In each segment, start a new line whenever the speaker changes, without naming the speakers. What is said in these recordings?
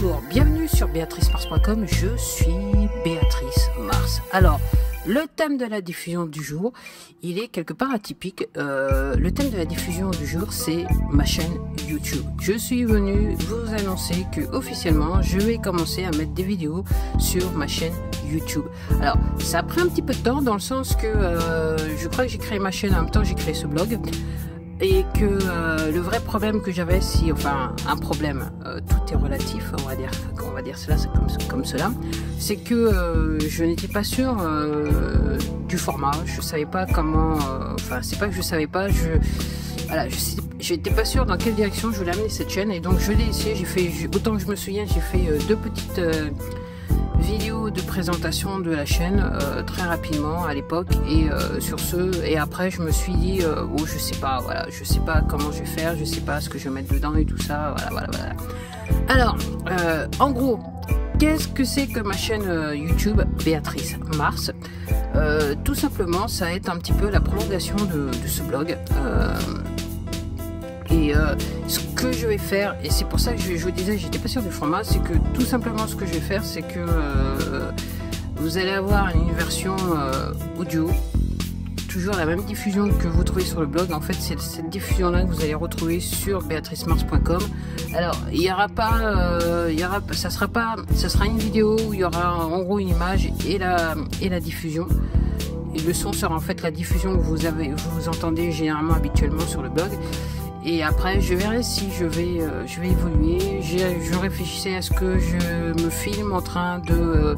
Bonjour, bienvenue sur béatrissemars.com, je suis Béatrice Mars. Alors, le thème de la diffusion du jour, il est quelque part atypique. Le thème de la diffusion du jour, c'est ma chaîne YouTube. Je suis venu vous annoncer que officiellement, je vais commencer à mettre des vidéos sur ma chaîne YouTube. Alors, ça a pris un petit peu de temps dans le sens que je crois que j'ai créé ma chaîne en même temps que j'ai créé ce blog. Et que le vrai problème que j'avais, un problème, tout est relatif, on va dire cela, c'est comme cela, c'est que je n'étais pas sûr du format, je savais pas comment, c'est pas que je savais pas, j'étais pas sûr dans quelle direction je voulais amener cette chaîne, et donc je l'ai essayé, autant que je me souviens, j'ai fait deux petites vidéo de présentation de la chaîne très rapidement à l'époque, et sur ce, et après je me suis dit je sais pas comment je vais faire, je sais pas ce que je vais mettre dedans et tout ça, voilà. Alors en gros, qu'est-ce que c'est que ma chaîne YouTube Béatrice Mars? Tout simplement, ça va être un petit peu la prolongation de ce blog. Et ce que je vais faire, et c'est pour ça que je vous disais, j'étais pas sûr du format, c'est que tout simplement ce que je vais faire, c'est que vous allez avoir une version audio, toujours la même diffusion que vous trouvez sur le blog. En fait, c'est cette diffusion là que vous allez retrouver sur béatrissemars.com. Alors, il y aura pas, ça sera une vidéo où il y aura en gros une image et la diffusion. Et le son sera en fait la diffusion que vous entendez généralement habituellement sur le blog. Et après, je verrai si je vais évoluer. Je réfléchissais à ce que je me filme en train de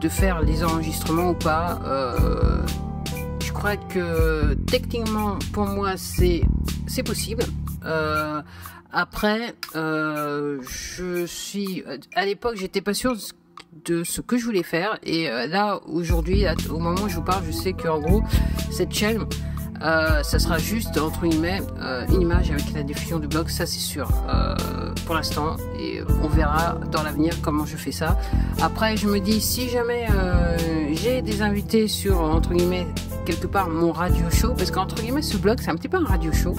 faire les enregistrements ou pas. Je crois que techniquement, pour moi, c'est possible. Après, à l'époque, j'étais pas sûre de ce que je voulais faire. Et là, aujourd'hui, au moment où je vous parle, je sais qu'en gros, cette chaîne, ça sera juste entre guillemets une image avec la diffusion du blog, ça c'est sûr pour l'instant, et on verra dans l'avenir comment je fais ça. Après, je me dis, si jamais j'ai des invités sur entre guillemets quelque part mon radio show, parce qu'entre guillemets ce blog c'est un petit peu un radio show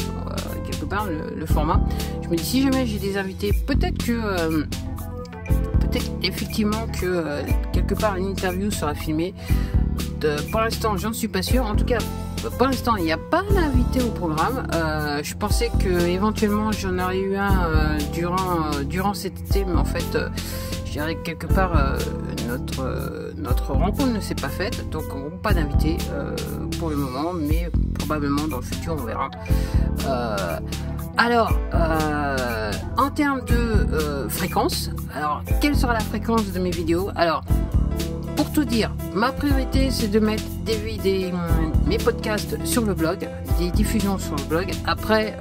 quelque part le format. Je me dis, si jamais j'ai des invités, peut-être effectivement que quelque part une interview sera filmée. Pour l'instant, j'en suis pas sûr. En tout cas, pour l'instant, il n'y a pas d'invité au programme. Je pensais que éventuellement j'en aurais eu un durant cet été, mais en fait, je dirais que quelque part notre rencontre ne s'est pas faite, donc pas d'invité pour le moment, mais probablement dans le futur on verra. Alors, en termes de fréquence, alors quelle sera la fréquence de mes vidéos? Alors, pour tout dire, ma priorité c'est de mettre mes podcasts sur le blog, des diffusions sur le blog. Après,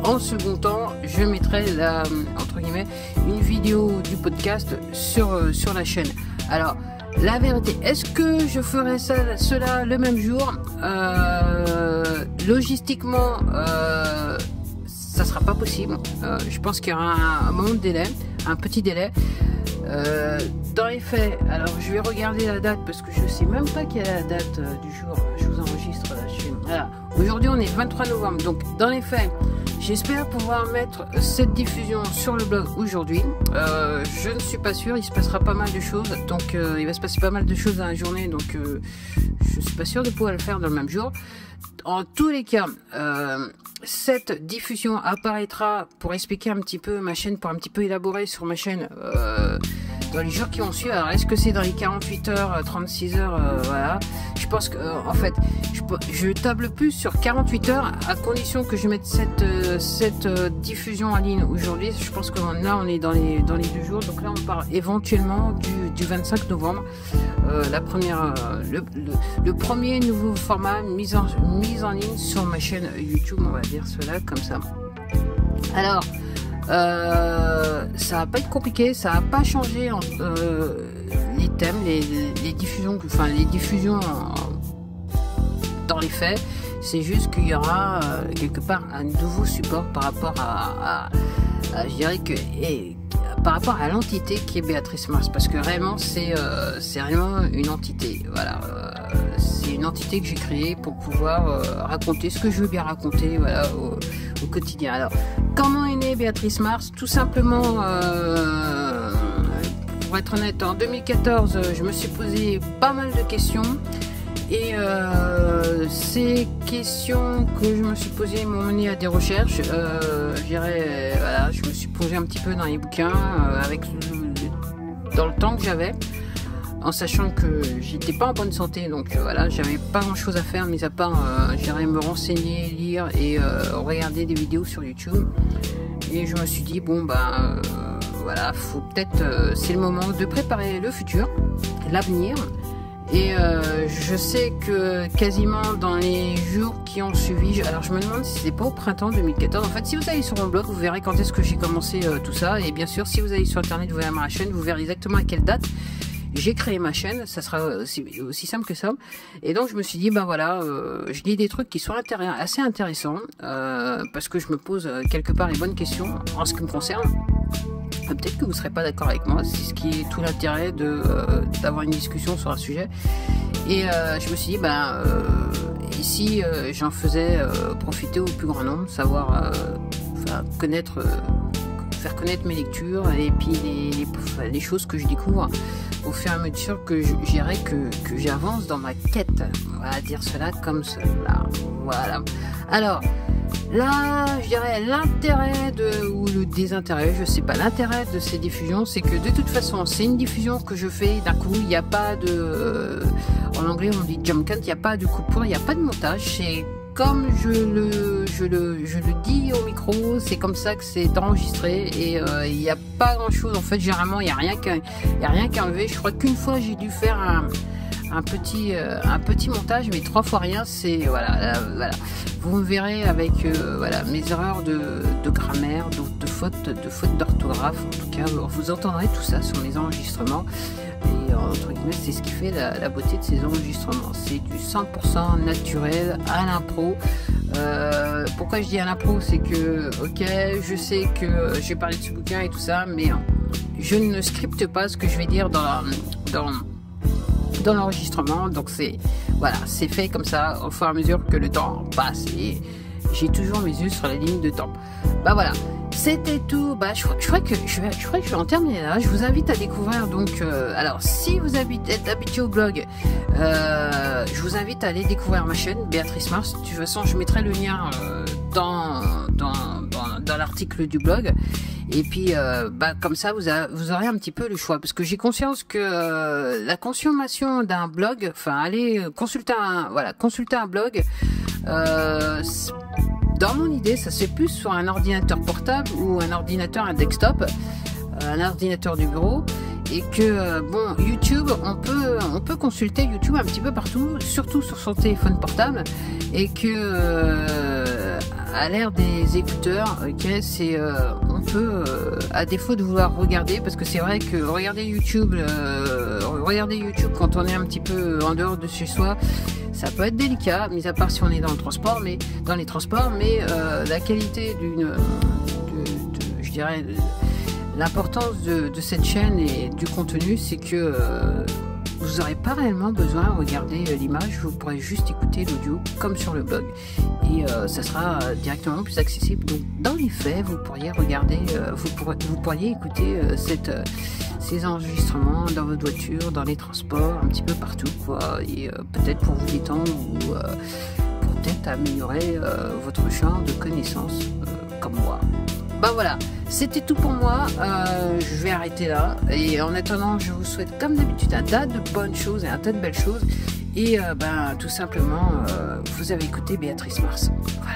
en second temps, je mettrai entre guillemets une vidéo du podcast sur la chaîne. Alors, la vérité, est-ce que je ferai cela le même jour? Logistiquement, ça sera pas possible. Je pense qu'il y aura un moment de délai, un petit délai. Dans les faits, alors je vais regarder la date parce que je sais même pas quelle est la date du jour. Je vous enregistre là-dessus. Voilà. Aujourd'hui on est le 23 novembre, donc dans les faits, j'espère pouvoir mettre cette diffusion sur le blog aujourd'hui. Je ne suis pas sûr, il se passera pas mal de choses, donc il va se passer pas mal de choses dans la journée, donc je suis pas sûr de pouvoir le faire dans le même jour. En tous les cas, cette diffusion apparaîtra pour expliquer un petit peu ma chaîne, pour un petit peu élaborer sur ma chaîne dans les jours qui vont suivre. Alors, est-ce que c'est dans les 48 heures, 36 heures, voilà. Je pense que, en fait, je table plus sur 48 heures, à condition que je mette cette diffusion en ligne aujourd'hui. Je pense que là, on est dans les 2 jours. Donc là, on part éventuellement du 25 novembre. Le premier nouveau format mise en ligne sur ma chaîne YouTube, on va dire cela comme ça. Alors, ça va pas être compliqué, ça va pas changer les thèmes, les diffusions, dans les faits. C'est juste qu'il y aura quelque part un nouveau support par rapport je dirais que par rapport à l'entité qui est Béatrice Mars, parce que réellement c'est vraiment une entité, voilà. C'est une entité que j'ai créée pour pouvoir raconter ce que je veux bien raconter, voilà, au quotidien. Alors, comment est née Béatrice Mars? Tout simplement, pour être honnête, en 2014, je me suis posé pas mal de questions. Et ces questions que je me suis posées m'ont mené à des recherches. Voilà, je me suis plongé un petit peu dans les bouquins dans le temps que j'avais, en sachant que j'étais pas en bonne santé, donc voilà, j'avais pas grand chose à faire mis à part me renseigner, lire et regarder des vidéos sur YouTube. Et je me suis dit bon voilà, faut peut-être c'est le moment de préparer le futur, l'avenir. Et je sais que quasiment dans les jours qui ont suivi, alors je me demande si c'est pas au printemps 2014. En fait, si vous allez sur mon blog, vous verrez quand est-ce que j'ai commencé tout ça. Et bien sûr, si vous allez sur internet, vous verrez ma chaîne, vous verrez exactement à quelle date j'ai créé ma chaîne. Ça sera aussi simple que ça. Et donc je me suis dit, voilà, je lis des trucs qui sont assez intéressants, parce que je me pose quelque part les bonnes questions en ce qui me concerne. Peut-être que vous ne serez pas d'accord avec moi, c'est ce qui est tout l'intérêt d'avoir une discussion sur un sujet. Et je me suis dit, ici j'en faisais profiter au plus grand nombre, savoir faire connaître mes lectures et puis les choses que je découvre au fur et à mesure que j'avance dans ma quête. On va dire cela comme cela. Voilà. Alors, là, je dirais l'intérêt ou le désintérêt, je sais pas, l'intérêt de ces diffusions, c'est que de toute façon, c'est une diffusion que je fais d'un coup, il n'y a pas de, en anglais on dit jump cut, il n'y a pas de coupure, il n'y a pas de montage, c'est comme je le dis au micro, c'est comme ça que c'est enregistré et il n'y a pas grand chose, en fait, généralement, il n'y a rien qu'à enlever. Je crois qu'une fois, j'ai dû faire un petit montage, mais 3 fois rien, c'est voilà. Vous me verrez avec mes erreurs de grammaire, de fautes d'orthographe. En tout cas, vous entendrez tout ça sur mes enregistrements. Et entre guillemets, c'est ce qui fait la beauté de ces enregistrements. C'est du 100% naturel, à l'impro. Pourquoi je dis à l'impro, c'est que, ok, je sais que j'ai parlé de ce bouquin et tout ça, mais je ne scripte pas ce que je vais dire dans l'enregistrement, donc c'est fait comme ça au fur et à mesure que le temps passe et j'ai toujours mes yeux sur la ligne de temps. Voilà, c'était tout. Je crois que je vais en terminer là. Je vous invite à découvrir donc alors si vous êtes habitué au blog, je vous invite à aller découvrir ma chaîne Béatrice Mars. De toute façon, je mettrai le lien dans l'article du blog. Et puis, comme ça, vous aurez un petit peu le choix. Parce que j'ai conscience que la consommation d'un blog, aller consulter un blog, dans mon idée, ça se fait plus sur un ordinateur portable ou un desktop, un ordinateur du bureau. Et que YouTube, on peut consulter YouTube un petit peu partout, surtout sur son téléphone portable, et que à l'ère des écouteurs, on peut à défaut de vouloir regarder, parce que c'est vrai que regarder YouTube quand on est un petit peu en dehors de chez soi, ça peut être délicat, mis à part si on est dans les transports, mais la qualité l'importance de cette chaîne et du contenu, c'est que vous n'aurez pas réellement besoin de regarder l'image, vous pourrez juste écouter l'audio comme sur le blog et ça sera directement plus accessible. Donc dans les faits, vous pourriez regarder, vous pourriez écouter ces enregistrements dans votre voiture, dans les transports, un petit peu partout, et peut-être pour vous détendre ou pour peut-être améliorer votre champ de connaissances comme moi. Voilà, c'était tout pour moi, je vais arrêter là, et en attendant, je vous souhaite comme d'habitude un tas de bonnes choses et un tas de belles choses, et tout simplement, vous avez écouté Béatrice Mars. Voilà.